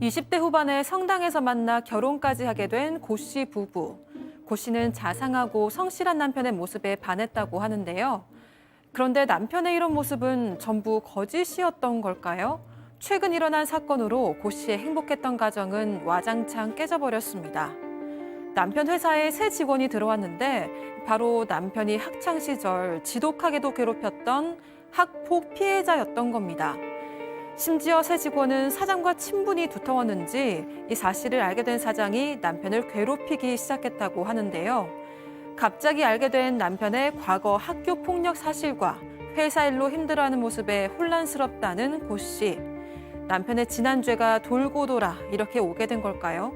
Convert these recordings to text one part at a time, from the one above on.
20대 후반에 성당에서 만나 결혼까지 하게 된 고 씨 부부. 고 씨는 자상하고 성실한 남편의 모습에 반했다고 하는데요. 그런데 남편의 이런 모습은 전부 거짓이었던 걸까요? 최근 일어난 사건으로 고 씨의 행복했던 가정은 와장창 깨져버렸습니다. 남편 회사에 새 직원이 들어왔는데 바로 남편이 학창 시절 지독하게도 괴롭혔던 학폭 피해자였던 겁니다. 심지어 새 직원은 사장과 친분이 두터웠는지 이 사실을 알게 된 사장이 남편을 괴롭히기 시작했다고 하는데요. 갑자기 알게 된 남편의 과거 학교 폭력 사실과 회사 일로 힘들어하는 모습에 혼란스럽다는 고 씨. 남편의 지난 죄가 돌고 돌아 이렇게 오게 된 걸까요?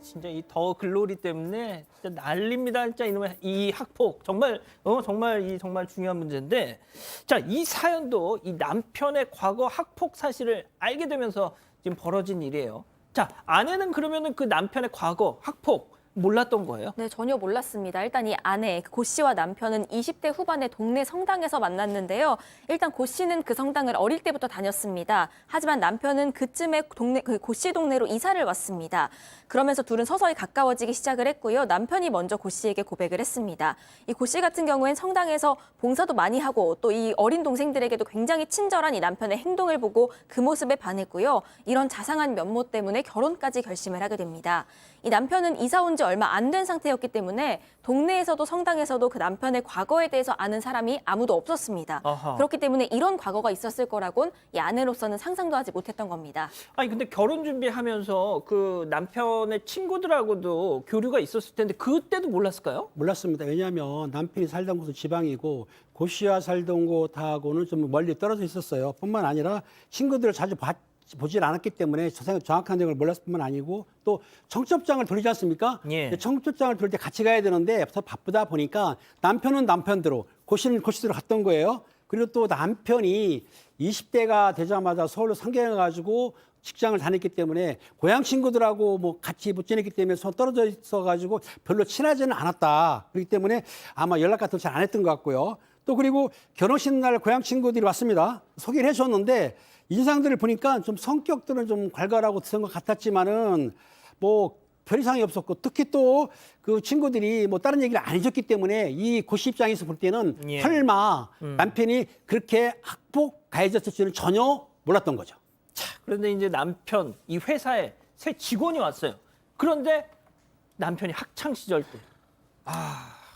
진짜 이 더 글로리 때문에 진짜 난립니다. 진짜 이놈의 이 학폭 정말 정말 중요한 문제인데, 자, 이 사연도 이 남편의 과거 학폭 사실을 알게 되면서 지금 벌어진 일이에요. 자, 아내는 그러면은 그 남편의 과거 학폭 몰랐던 거예요? 네, 전혀 몰랐습니다. 일단 이 아내, 고 씨와 남편은 20대 후반의 동네 성당에서 만났는데요. 일단 고 씨는 그 성당을 어릴 때부터 다녔습니다. 하지만 남편은 그쯤에 고 씨 동네로 이사를 왔습니다. 그러면서 둘은 서서히 가까워지기 시작을 했고요. 남편이 먼저 고 씨에게 고백을 했습니다. 이 고 씨 같은 경우엔 성당에서 봉사도 많이 하고 또 이 어린 동생들에게도 굉장히 친절한 이 남편의 행동을 보고 그 모습에 반했고요. 이런 자상한 면모 때문에 결혼까지 결심을 하게 됩니다. 이 남편은 이사 온 지 얼마 안 된 상태였기 때문에 동네에서도 성당에서도 그 남편의 과거에 대해서 아는 사람이 아무도 없었습니다. 아하. 그렇기 때문에 이런 과거가 있었을 거라곤 이 아내로서는 상상도 하지 못했던 겁니다. 아니 근데 결혼 준비하면서 그 남편의 친구들하고도 교류가 있었을 텐데 그때도 몰랐을까요? 몰랐습니다. 왜냐하면 남편이 살던 곳은 지방이고 고 씨와 살던 곳하고는 좀 멀리 떨어져 있었어요. 뿐만 아니라 친구들을 자주 보질 않았기 때문에 정확한 내용을 몰랐을 뿐만 아니고 또 청첩장을 돌리지 않습니까? 예. 청첩장을 돌릴 때 같이 가야 되는데 바쁘다 보니까 남편은 남편대로 고 씨는 고 씨대로 갔던 거예요. 그리고 또 남편이 20대가 되자마자 서울로 상경해가지고 직장을 다녔기 때문에 고향 친구들하고 뭐 같이 못 지냈기 때문에 떨어져 있어가지고 별로 친하지는 않았다. 그렇기 때문에 아마 연락 같은 거 잘 안 했던 것 같고요. 또 그리고 결혼식 날 고향 친구들이 왔습니다. 소개를 해줬는데 인상들을 보니까 좀 성격들은 좀 괄괄하고 드는 것 같았지만은 뭐 별 이상이 없었고 특히 또 그 친구들이 뭐 다른 얘기를 안 해줬기 때문에 이 고 씨 입장에서 볼 때는 예. 설마 남편이 그렇게 학폭 가해졌을지는 전혀 몰랐던 거죠. 그런데 이제 남편 이 회사에 새 직원이 왔어요. 그런데 남편이 학창 시절 때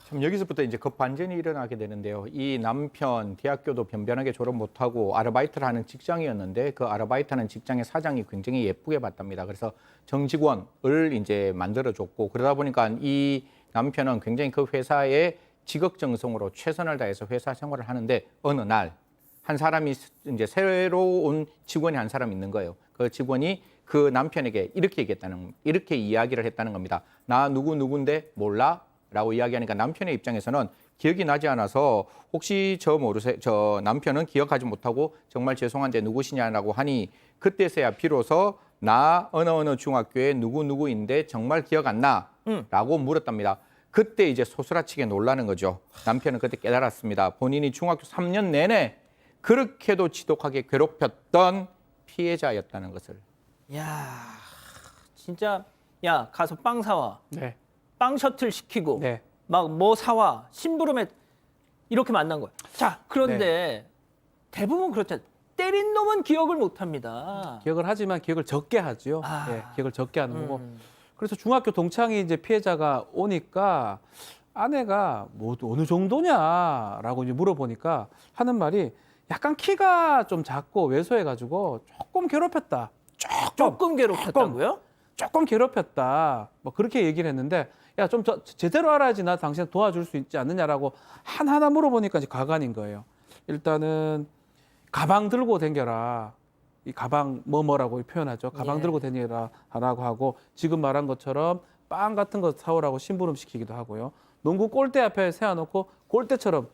참 여기서부터 이제 급반전이 일어나게 되는데요. 이 남편 대학교도 변변하게 졸업 못하고 아르바이트를 하는 직장이었는데 그 아르바이트하는 직장의 사장이 굉장히 예쁘게 봤답니다. 그래서 정직원을 이제 만들어줬고 그러다 보니까 이 남편은 굉장히 그 회사에 지극정성으로 최선을 다해서 회사 생활을 하는데 어느 날 한 사람이 이제 새로 온 직원이 한 사람 있는 거예요. 그 직원이 그 남편에게 이렇게 이야기를 했다는 겁니다. 나 누군데 몰라? 라고 이야기하니까 남편의 입장에서는 기억이 나지 않아서 혹시 저 남편은 기억하지 못하고 정말 죄송한데 누구시냐라고 하니 그때서야 비로소 나 어느 중학교에 누구인데 정말 기억 안 나? 라고 물었답니다. 그때 이제 소스라치게 놀라는 거죠. 남편은 그때 깨달았습니다. 본인이 중학교 3년 내내 그렇게도 지독하게 괴롭혔던 피해자였다는 것을. 야, 진짜 야 가서 빵 사와. 네. 빵 셔틀 시키고 네. 막 뭐 사와 심부름에 이렇게 만난 거예요. 자, 그런데 대부분 그렇잖아요. 때린 놈은 기억을 못 합니다. 기억을 하지만 기억을 적게 하죠. 아. 예, 기억을 적게 하는 거고. 그래서 중학교 동창이 이제 피해자가 오니까 아내가 뭐 어느 정도냐라고 이제 물어보니까 하는 말이 약간 키가 좀 작고 왜소해가지고 조금 괴롭혔다. 조금 괴롭혔다고요? 조금 괴롭혔다. 뭐 그렇게 얘기를 했는데 야, 좀 제대로 알아야지 나 당신 도와줄 수 있지 않느냐라고 하나하나 물어보니까 이제 가관인 거예요. 일단은 가방 들고 댕겨라. 이 가방 뭐라고 표현하죠. 가방 예. 들고 다니라라고 하고 지금 말한 것처럼 빵 같은 거 사오라고 심부름 시키기도 하고요. 농구 골대 앞에 세워놓고 골대처럼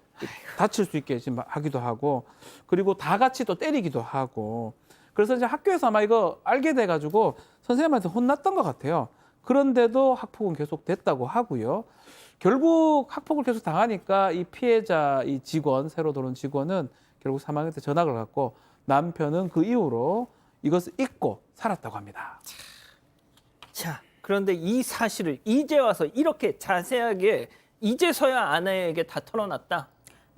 다칠 수 있게 지금 하기도 하고 그리고 다 같이 또 때리기도 하고 그래서 이제 학교에서 아마 이거 알게 돼가지고 선생님한테 혼났던 것 같아요. 그런데도 학폭은 계속 됐다고 하고요. 결국 학폭을 계속 당하니까 이 피해자, 이 직원, 새로 들어온 직원은 결국 3학년 때 전학을 갔고 남편은 그 이후로 이것을 잊고 살았다고 합니다. 자, 그런데 이 사실을 이제 와서 이렇게 자세하게 이제서야 아내에게 다 털어놨다.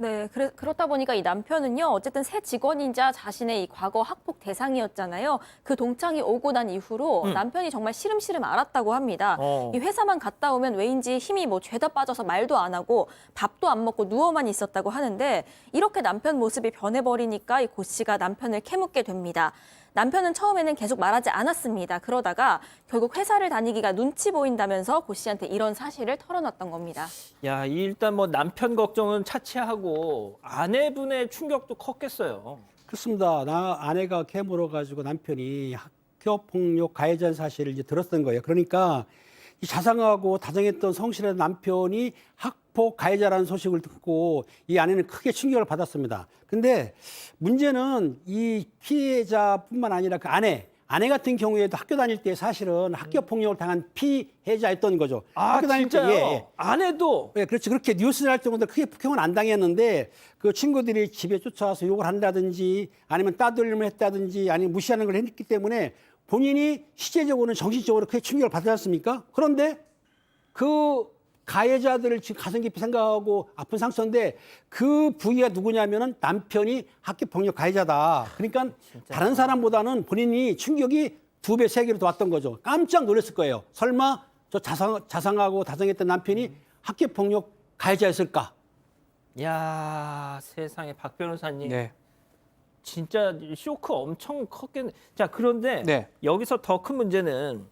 네, 그렇다 보니까 이 남편은요, 어쨌든 새 직원이자 자신의 이 과거 학폭 대상이었잖아요. 그 동창이 오고 난 이후로 남편이 정말 시름시름 앓았다고 합니다. 이 회사만 갔다 오면 왜인지 힘이 뭐 죄다 빠져서 말도 안 하고 밥도 안 먹고 누워만 있었다고 하는데 이렇게 남편 모습이 변해버리니까 이 고 씨가 남편을 캐묻게 됩니다. 남편은 처음에는 계속 말하지 않았습니다. 그러다가 결국 회사를 다니기가 눈치 보인다면서 고 씨한테 이런 사실을 털어놨던 겁니다. 야, 일단 뭐 남편 걱정은 차치하고 아내분의 충격도 컸겠어요. 그렇습니다. 아내가 캐물어가지고 남편이 학교 폭력 가해자인 사실을 이제 들었던 거예요. 그러니까 이 자상하고 다정했던 성실한 남편이 학폭 가해자라는 소식을 듣고 이 아내는 크게 충격을 받았습니다. 근데 문제는 이 피해자뿐만 아니라 그 아내 같은 경우에도 학교 다닐 때 사실은 학교 폭력을 당한 피해자였던 거죠. 아, 학교 다닐 때, 진짜요? 아내도? 예, 그렇지. 그렇게 뉴스를 할 정도로 크게 폭행은 안 당했는데 그 친구들이 집에 쫓아와서 욕을 한다든지 아니면 따돌림을 했다든지 아니면 무시하는 걸 했기 때문에 본인이 실제적으로는 정신적으로 크게 충격을 받지 않습니까? 그런데 그 가해자들을 지금 가슴 깊이 생각하고 아픈 상처인데 그 부위가 누구냐면은 남편이 학교 폭력 가해자다. 그러니까 다른 사람보다는 본인이 충격이 2배, 3배로 더 왔던 거죠. 깜짝 놀랐을 거예요. 설마 저 자상하고 다정했던 남편이 학교 폭력 가해자였을까? 야, 세상에 박 변호사님. 네. 진짜 쇼크 엄청 컸겠네. 자, 그런데 네. 여기서 더 큰 문제는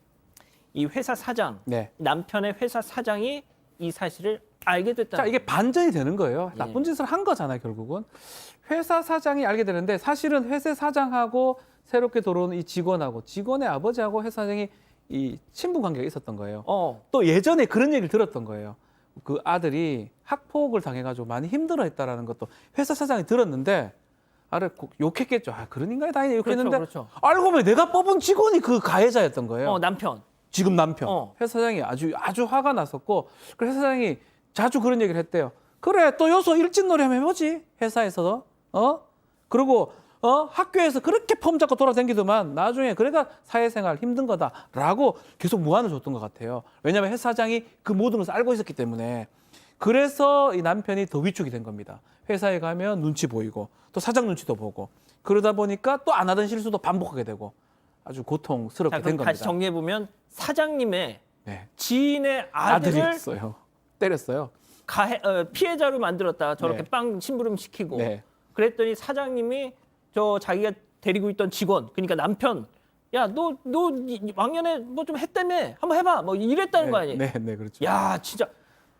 이 회사 사장, 네. 남편의 회사 사장이 이 사실을 알게 됐다. 자, 이게 반전이 되는 거예요. 예. 나쁜 짓을 한 거잖아요, 결국은. 회사 사장이 알게 되는데 사실은 회사 사장하고 새롭게 들어온 이 직원하고 직원의 아버지하고 회사 사장이 이 친분 관계가 있었던 거예요. 또 예전에 그런 얘기를 들었던 거예요. 그 아들이 학폭을 당해가지고 많이 힘들어했다라는 것도 회사 사장이 들었는데 아래 욕했겠죠. 아, 그런 인간이 다 욕했는데 그렇죠. 알고 보면 내가 뽑은 직원이 그 가해자였던 거예요. 남편. 지금 남편. 어. 회사 사장이 아주 화가 났었고 그 회사 사장이 자주 그런 얘기를 했대요. 그래, 또 요소 일진놀이 하면 해보지. 회사에서도. 그리고 학교에서 그렇게 폼 잡고 돌아다니더만 나중에 그래가 사회생활 힘든 거다라고 계속 무안을 줬던 것 같아요. 왜냐하면 회사 사장이 그 모든 것을 알고 있었기 때문에. 그래서 이 남편이 더 위축이 된 겁니다. 회사에 가면 눈치 보이고 또 사장 눈치도 보고 그러다 보니까 또 안 하던 실수도 반복하게 되고 아주 고통스럽게 자, 된 그럼 겁니다. 다시 정리해 보면 사장님의 네. 지인의 아들을 아들이었어요. 때렸어요. 피해자로 만들었다. 저렇게 네. 빵 심부름 시키고. 네. 그랬더니 사장님이 자기가 데리고 있던 직원, 그러니까 남편, 야, 너 왕년에 뭐 좀 했다며, 한번 해봐, 뭐 이랬다는 거 아니에요? 네, 그렇죠. 야, 진짜.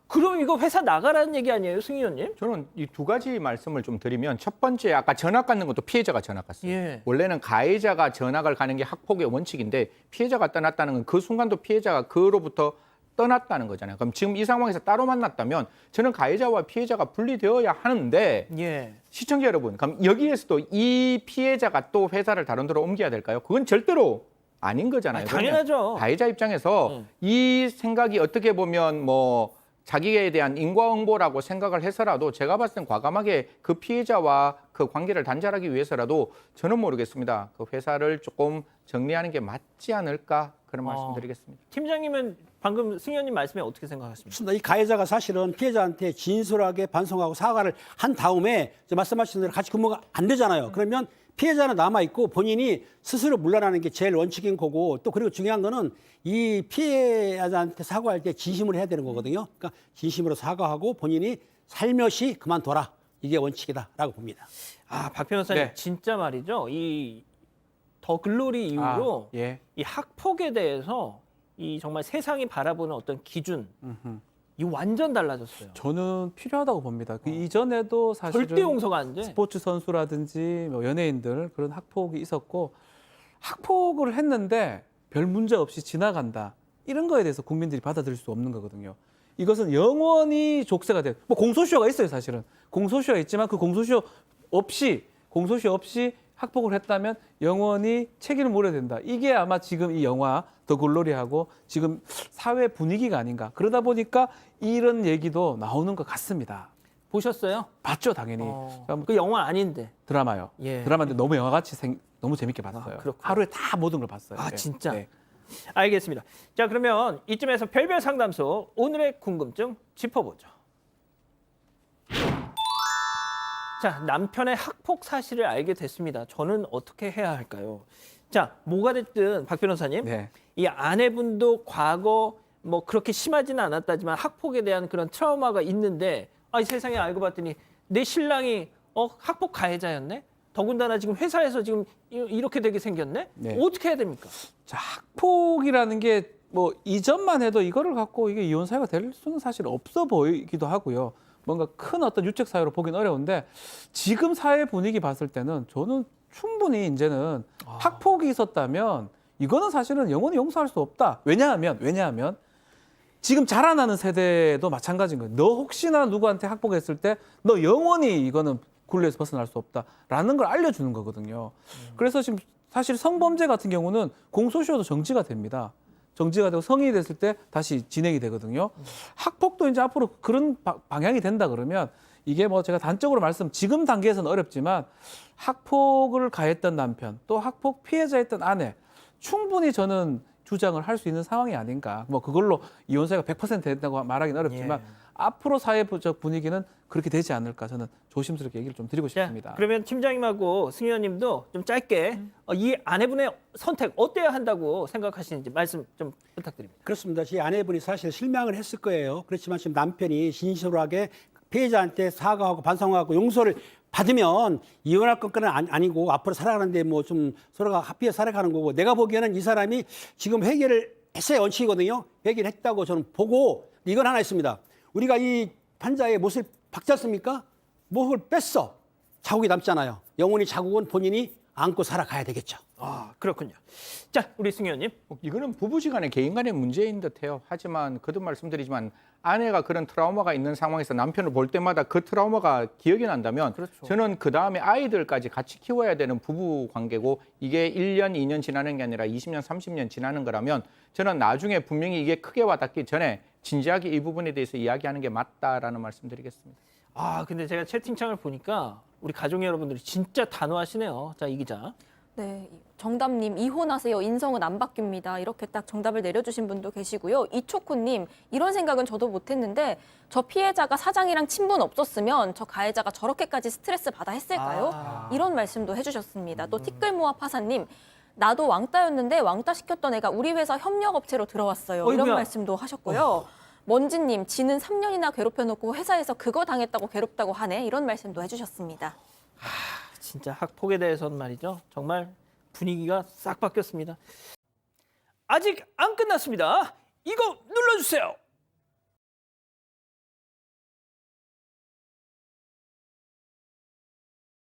그럼 이거 회사 나가라는 얘기 아니에요, 승희 의원님? 저는 이 2가지 말씀을 좀 드리면 첫 번째 아까 전학 갖는 것도 피해자가 전학 갔어요. 예. 원래는 가해자가 전학을 가는 게 학폭의 원칙인데 피해자가 떠났다는 건 그 순간도 피해자가 그로부터 떠났다는 거잖아요. 그럼 지금 이 상황에서 따로 만났다면 저는 가해자와 피해자가 분리되어야 하는데 예. 시청자 여러분, 그럼 여기에서도 이 피해자가 또 회사를 다른 데로 옮겨야 될까요? 그건 절대로 아닌 거잖아요. 당연하죠. 그러면 가해자 입장에서 이 생각이 어떻게 보면 뭐 자기에 대한 인과응보라고 생각을 해서라도 제가 봤을 땐 과감하게 그 피해자와 그 관계를 단절하기 위해서라도 저는 모르겠습니다. 그 회사를 조금 정리하는 게 맞지 않을까 그런 말씀드리겠습니다. 팀장님은 방금 승희 의원님 말씀에 어떻게 생각하십니까? 그렇습니다. 이 가해자가 사실은 피해자한테 진솔하게 반성하고 사과를 한 다음에 이제 말씀하신 대로 같이 근무가 안 되잖아요. 그러면 피해자는 남아있고 본인이 스스로 물러나는 게 제일 원칙인 거고 또 그리고 중요한 거는 이 피해자한테 사과할 때 진심으로 해야 되는 거거든요. 그러니까 진심으로 사과하고 본인이 살며시 그만둬라. 이게 원칙이다라고 봅니다. 박 변호사님, 네. 진짜 말이죠. 이 더 글로리 이후로 예. 이 학폭에 대해서 이 정말 세상이 바라보는 어떤 기준 이 완전 달라졌어요. 저는 필요하다고 봅니다. 그 이전에도 사실은 절대 용서가 안 돼. 스포츠 선수라든지 뭐 연예인들 그런 학폭이 있었고 학폭을 했는데 별 문제 없이 지나간다. 이런 거에 대해서 국민들이 받아들일 수 없는 거거든요. 이것은 영원히 족쇄가 돼. 뭐 공소시효가 있어요, 사실은. 공소시효가 있지만 그 공소시효 없이 학폭을 했다면 영원히 책임을 물어야 된다. 이게 아마 지금 이 영화 더 글로리하고 지금 사회 분위기가 아닌가. 그러다 보니까 이런 얘기도 나오는 것 같습니다. 보셨어요? 봤죠, 당연히. 그 영화 아닌데. 드라마요. 예. 드라마인데 너무 영화같이 너무 재밌게 봤어요. 그렇군요. 하루에 다 모든 걸 봤어요. 아, 네. 진짜? 네. 알겠습니다. 자, 그러면 이쯤에서 별별 상담소 오늘의 궁금증 짚어보죠. 자, 남편의 학폭 사실을 알게 됐습니다. 저는 어떻게 해야 할까요? 자, 뭐가 됐든 박 변호사님, 네. 이 아내분도 과거 뭐 그렇게 심하지는 않았다지만 학폭에 대한 그런 트라우마가 있는데, 아, 이 세상에 알고 봤더니 내 신랑이 학폭 가해자였네? 더군다나 지금 회사에서 지금 이렇게 되게 생겼네? 네. 어떻게 해야 됩니까? 자, 학폭이라는 게 뭐 이전만 해도 이거를 갖고 이게 이혼 사유가 될 수는 사실 없어 보이기도 하고요. 뭔가 큰 어떤 유책 사유로 보긴 어려운데 지금 사회 분위기 봤을 때는 저는 충분히 이제는 학폭이 있었다면 이거는 사실은 영원히 용서할 수 없다. 왜냐하면 지금 자라나는 세대도 마찬가지인 거예요. 너 혹시나 누구한테 학폭했을 때 너 영원히 이거는 굴레에서 벗어날 수 없다라는 걸 알려주는 거거든요. 그래서 지금 사실 성범죄 같은 경우는 공소시효도 정지가 됩니다. 정지가 되고 성인이 됐을 때 다시 진행이 되거든요. 학폭도 이제 앞으로 그런 방향이 된다 그러면 이게 뭐 제가 단적으로 지금 단계에서는 어렵지만 학폭을 가했던 남편 또 학폭 피해자였던 아내 충분히 저는 주장을 할 수 있는 상황이 아닌가. 뭐 그걸로 이혼 사유가 100% 된다고 말하기는 어렵지만 앞으로 사회적 분위기는 그렇게 되지 않을까 저는 조심스럽게 얘기를 좀 드리고 싶습니다. 자, 그러면 팀장님하고 승 의원님도 좀 짧게 이 아내분의 선택 어때야 한다고 생각하시는지 말씀 좀 부탁드립니다. 그렇습니다. 제 아내분이 사실 실망을 했을 거예요. 그렇지만 지금 남편이 진실하게 피해자한테 사과하고 반성하고 용서를 받으면 이혼할 것까지는 아니고 앞으로 살아가는데 뭐 좀 서로가 합의해 살아가는 거고 내가 보기에는 이 사람이 지금 회개를 했어야 원칙이거든요. 회개를 했다고 저는 보고 이건 하나 있습니다. 우리가 이 판자의 못을 박지 않습니까? 못을 뺐어. 자국이 남잖아요. 영원히 자국은 본인이 안고 살아가야 되겠죠. 아, 그렇군요. 자, 우리 승 의원님. 이거는 부부지간의 개인 간의 문제인 듯해요. 하지만 거듭 말씀드리지만 아내가 그런 트라우마가 있는 상황에서 남편을 볼 때마다 그 트라우마가 기억이 난다면 저는 그 다음에 아이들까지 같이 키워야 되는 부부 관계고 이게 1년, 2년 지나는 게 아니라 20년, 30년 지나는 거라면 저는 나중에 분명히 이게 크게 와닿기 전에 진지하게 이 부분에 대해서 이야기하는 게 맞다라는 말씀드리겠습니다. 아, 근데 제가 채팅창을 보니까 우리 가족 여러분들이 진짜 단호하시네요. 자, 이 기자. 네, 정답님 이혼하세요. 인성은 안 바뀝니다. 이렇게 딱 정답을 내려주신 분도 계시고요. 이초코님 이런 생각은 저도 못했는데 저 피해자가 사장이랑 친분 없었으면 저 가해자가 저렇게까지 스트레스 받아 했을까요? 이런 말씀도 해주셨습니다. 또 티끌모아 파사님 나도 왕따였는데 왕따 시켰던 애가 우리 회사 협력업체로 들어왔어요. 이런 어이구야. 말씀도 하셨고요. 먼지님 지는 3년이나 괴롭혀놓고 회사에서 그거 당했다고 괴롭다고 하네. 이런 말씀도 해주셨습니다. 진짜 학폭에 대해서는 말이죠. 정말 분위기가 싹 바뀌었습니다. 아직 안 끝났습니다. 이거 눌러주세요.